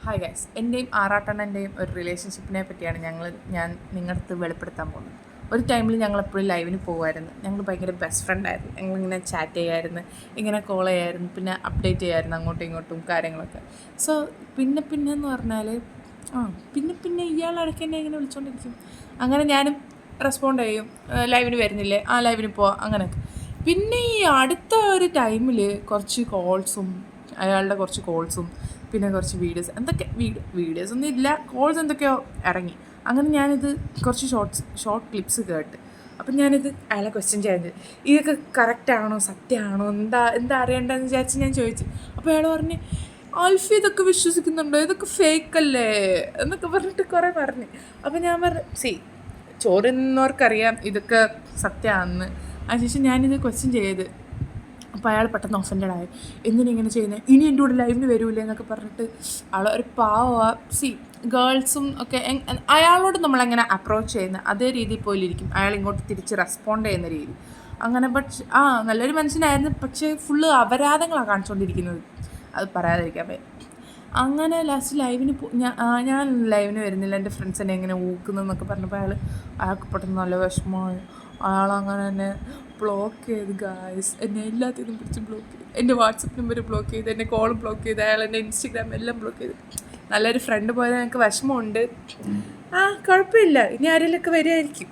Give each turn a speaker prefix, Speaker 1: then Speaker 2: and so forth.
Speaker 1: Hi guys, എൻ്റെയും ആറാട്ടണ്ണൻ്റെയും ഒരു റിലേഷൻഷിപ്പിനെ പറ്റിയാണ് ഞാൻ നിങ്ങളുടെ അടുത്ത് വെളിപ്പെടുത്താൻ പോകുന്നത്. ഒരു ടൈമിൽ ഞങ്ങളെപ്പോഴും ലൈവിന് പോകുമായിരുന്നു. ഞങ്ങൾ ഭയങ്കര ബെസ്റ്റ് ഫ്രണ്ടായിരുന്നു. ഞങ്ങളിങ്ങനെ ചാറ്റ് ചെയ്യുമായിരുന്നു, ഇങ്ങനെ കോൾ ചെയ്യായിരുന്നു, പിന്നെ അപ്ഡേറ്റ് ചെയ്യുമായിരുന്നു അങ്ങോട്ടും ഇങ്ങോട്ടും കാര്യങ്ങളൊക്കെ. സോ പിന്നെ എന്ന് പറഞ്ഞാൽ പിന്നെ ഇയാളിടയ്ക്ക് എന്നെ ഇങ്ങനെ വിളിച്ചുകൊണ്ടിരിക്കും. അങ്ങനെ ഞാനും റെസ്പോണ്ട് ചെയ്യും, ലൈവിന് വരുന്നില്ലേ, ലൈവിന് പോവാം, അങ്ങനെയൊക്കെ. പിന്നെ ഈ അടുത്ത ഒരു ടൈമിൽ കുറച്ച് കോൾസും അയാളുടെ കുറച്ച് കോൾസും പിന്നെ കുറച്ച് വീഡിയോസ് എന്തൊക്കെ വീഡിയോസ് ഒന്നും ഇല്ല, കോൾസ് എന്തൊക്കെയോ ഇറങ്ങി. അങ്ങനെ ഞാനിത് കുറച്ച് ഷോർട്ട് ക്ലിപ്സ് കേട്ട്. അപ്പം ഞാനിത് അയാളെ ക്വസ്റ്റ്യൻ ചെയ്യുന്നത്, ഇതൊക്കെ കറക്റ്റാണോ, സത്യമാണോ, എന്താ അറിയേണ്ടതെന്ന് വിചാരിച്ച് ഞാൻ ചോദിച്ചു. അപ്പോൾ അയാൾ പറഞ്ഞ്, ആൽഫി ഇതൊക്കെ വിശ്വസിക്കുന്നുണ്ടോ, ഇതൊക്കെ ഫേക്കല്ലേ എന്നൊക്കെ പറഞ്ഞിട്ട് കുറേ പറഞ്ഞു. അപ്പം ഞാൻ പറഞ്ഞു, ചോറുന്നവർക്കറിയാം ഇതൊക്കെ സത്യമാണെന്ന്. അതിനുശേഷം ഞാനിത് ക്വസ്റ്റ്യൻ ചെയ്ത്. അപ്പോൾ അയാൾ പെട്ടെന്ന് ഒഫൻഡഡായി. എന്തിനിങ്ങനെ ചെയ്യുന്നത്, ഇനി എൻ്റെ കൂടെ ലൈവിന് വരൂലേ എന്നൊക്കെ പറഞ്ഞിട്ട്. ആൾ ഒരു ഗേൾസും ഒക്കെ അയാളോട് നമ്മളെങ്ങനെ അപ്രോച്ച് ചെയ്യുന്ന അതേ രീതിയിൽ പോലിരിക്കും അയാൾ ഇങ്ങോട്ട് തിരിച്ച് റെസ്പോണ്ട് ചെയ്യുന്ന രീതി. അങ്ങനെ നല്ലൊരു മനുഷ്യനായിരുന്നു, പക്ഷേ ഫുള്ള് അപരാധങ്ങളാണ് കാണിച്ചുകൊണ്ടിരിക്കുന്നത്. അത് പറയാതിരിക്കാൻ പറ്റും. അങ്ങനെ ലാസ്റ്റ് ലൈവിന് ഞാൻ ലൈവിന് വരുന്നില്ല, എൻ്റെ ഫ്രണ്ട്സ് എന്നെ എങ്ങനെ ഊക്കുന്നതെന്നൊക്കെ പറഞ്ഞപ്പോൾ അയാൾക്ക് പെട്ടെന്ന് നല്ല വിഷമമായി. അയാളങ്ങനെ തന്നെ ബ്ലോക്ക് ചെയ്ത് ഗായ്സ്, എന്നെ എല്ലാത്തിനും പിടിച്ച് ബ്ലോക്ക് ചെയ്തു. എൻ്റെ വാട്സപ്പ് നമ്പർ ബ്ലോക്ക് ചെയ്ത്, എൻ്റെ കോൾ ബ്ലോക്ക് ചെയ്ത്, അയാൾ എൻ്റെ ഇൻസ്റ്റഗ്രാം എല്ലാം ബ്ലോക്ക് ചെയ്ത്. നല്ലൊരു ഫ്രണ്ട് പോയത് എനിക്ക് വിഷമമുണ്ട്. കുഴപ്പമില്ല, ഇനി ആരെങ്കിലുമൊക്കെ വരുമായിരിക്കും.